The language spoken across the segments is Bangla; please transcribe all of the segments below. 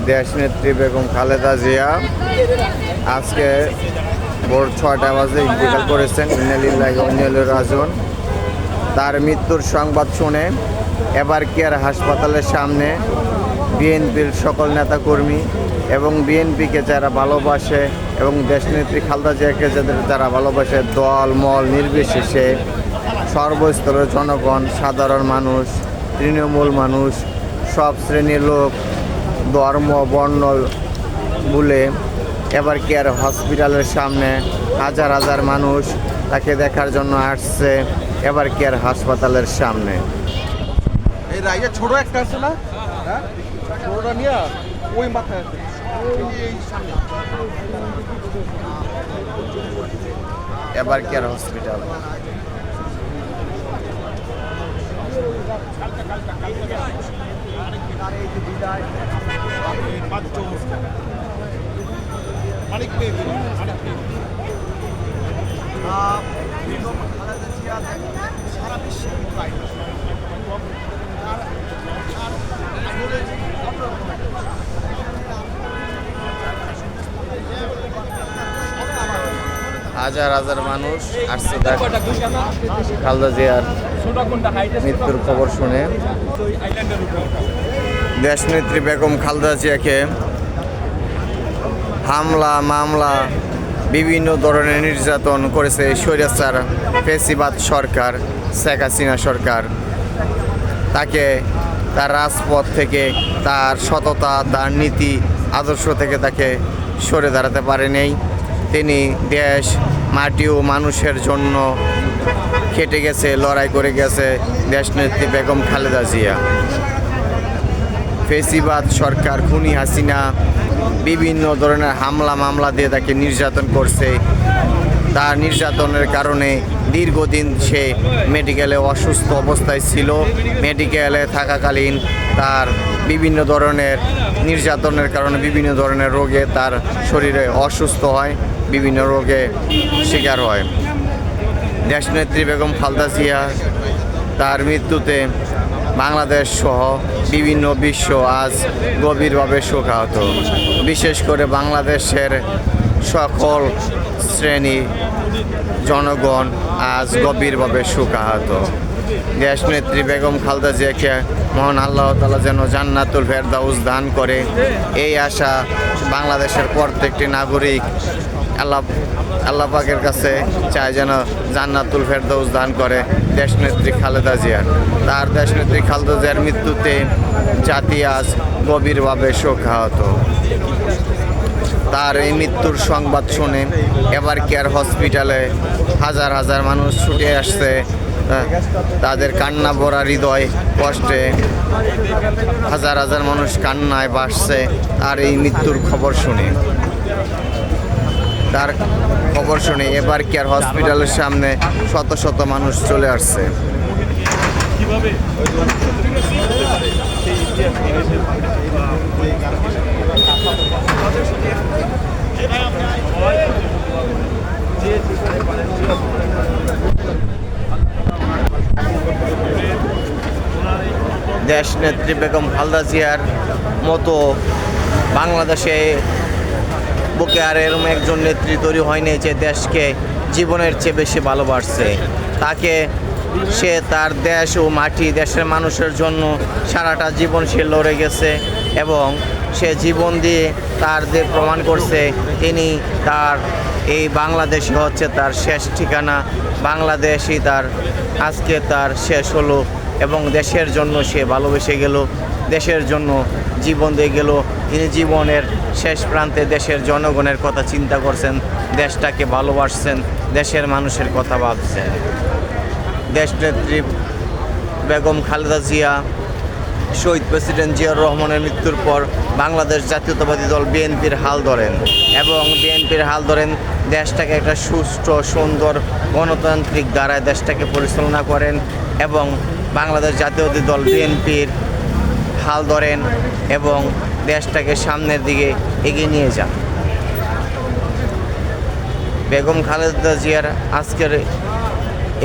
দেশনেত্রী বেগম খালেদা জিয়া আজকে ভোর 6টা বাজে ইন্তেকাল করেছেন। ইন্নালিল্লাহি ওয়া ইন্না ইলাইহি রাজিউন। তার মৃত্যুর সংবাদ শুনে এবার কেয়ার হাসপাতালের সামনে বিএনপির সকল নেতাকর্মী এবং বিএনপিকে যারা ভালোবাসে এবং দেশনেত্রী খালেদা জিয়াকে যারা ভালোবাসে দল মল নির্বিশেষে সর্বস্তরের জনগণ, সাধারণ মানুষ, তৃণমূল মানুষ, সব শ্রেণীর লোক, ধর্ম বর্ণ ভুলে এবার কেয়ার হসপিটালের সামনে হাজার হাজার মানুষ তাকে দেখার জন্য আসছে এবার কেয়ার হাসপাতালের সামনে। এই রাইয়া ছোট একটা আছে না, হ্যাঁ ছোটটা নিয়ে ওই মাথায় আছে, এই সামনে এবার কেয়ার হসপিটাল। সারা বিশ্বে হাজার হাজার মানুষ আসছে খালেদা জিয়ার মৃত্যুর খবর শুনে। দেশনেত্রী বেগম খালেদা জিয়াকে হামলা মামলা বিভিন্ন ধরনের নির্যাতন করেছে স্বৈরাচার ফ্যাসিবাদ সরকার, শেখ হাসিনা সরকার। তাকে তার রাজপথ থেকে, তার সততা, তার নীতি আদর্শ থেকে তাকে সরে দাঁড়াতে পারেনি। তিনি দেশ মাটি ও মানুষের জন্য খেটে গেছে, লড়াই করে গেছে দেশনেত্রী বেগম খালেদা জিয়া। ফ্যাসিবাদ সরকার, খুনি হাসিনা বিভিন্ন ধরনের হামলা মামলা দিয়ে তাকে নির্যাতন করছে। তার নির্যাতনের কারণে দীর্ঘদিন সে মেডিকেলে অসুস্থ অবস্থায় ছিল। মেডিকেলে থাকাকালীন তার বিভিন্ন ধরনের নির্যাতনের কারণে বিভিন্ন ধরনের রোগে তার শরীরে অসুস্থ হয়, বিভিন্ন রোগে শিকার হয়। দেশনেত্রী বেগম খালেদা জিয়া তার মৃত্যুতে বাংলাদেশ সহ বিভিন্ন বিশ্ব আজ গভীরভাবে শোকাহত। বিশেষ করে বাংলাদেশের সকল শ্রেণী জনগণ আজ গভীরভাবে শোকাহত। দেশনেত্রী বেগম খালেদা জিয়াকে মহান আল্লাহ তাআলা যেন জান্নাতুল ফেরদাউস দান করে, এই আশা বাংলাদেশের প্রত্যেকটি নাগরিক আল্লাহ পাকের কাছে চায় যেন জান্নাতুল ফেরদাউস দান করে দেশনেত্রী খালেদা জিয়ার। তার দেশনেত্রী খালেদা জিয়ার মৃত্যুতে জাতি আজ গভীরভাবে শোকাহত। তার এই মৃত্যুর সংবাদ শুনে এবার কেয়ার হসপিটালে হাজার হাজার মানুষ ছুটে আসছে। তাদের কান্না ভরা হৃদয় কষ্টে হাজার হাজার মানুষ কান্নায় ভাসছে আর এই মৃত্যুর খবর শুনে। তার খবর শুনে এবার কেয়ার হসপিটালের সামনে শত শত মানুষ চলে আসছে। দেশনেত্রী বেগম খালেদা জিয়ার মতো বাংলাদেশে বুকে আর এরকম একজন নেত্রী তৈরি হয়নি যে দেশকে জীবনের চেয়ে বেশি ভালোবাসছে। তাকে সে তার দেশ ও মাটি, দেশের মানুষের জন্য সারাটা জীবন সে লড়ে গেছে এবং সে জীবন দিয়ে তার যে প্রমাণ করছে তিনি তার এই বাংলাদেশই হচ্ছে তার শেষ ঠিকানা। বাংলাদেশই তার আজকে তার শেষ হলো এবং দেশের জন্য সে ভালোবেসে গেল, দেশের জন্য জীবন দিয়ে গেল। তিনি জীবনের শেষ প্রান্তে দেশের জনগণের কথা চিন্তা করছেন, দেশটাকে ভালোবাসছেন, দেশের মানুষের কথা ভাবছেন। দেশনেত্রী বেগম খালেদা জিয়া শহীদ প্রেসিডেন্ট জিয়াউর রহমানের মৃত্যুর পর বাংলাদেশ জাতীয়তাবাদী দল বিএনপির হাল ধরেন এবং বিএনপির হাল ধরেন দেশটাকে একটা সুষ্ঠু সুন্দর গণতান্ত্রিক ধারায় দেশটাকে পরিচালনা করেন এবং বাংলাদেশ জাতীয়তাবাদী দল বিএনপির হাল ধরেন এবং দেশটাকে সামনের দিকে এগিয়ে নিয়ে যান। বেগম খালেদা জিয়ার আজকের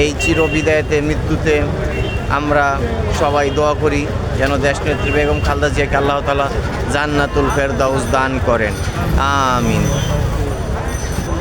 এই চিরবিদায়তে মৃত্যুতে আমরা সবাই দোয়া করি যেন দেশনেত্রী বেগম খালেদা জিয়াকে আল্লাহ তাআলা জান্নাতুল ফেরদাউস দান করেন, আমিন।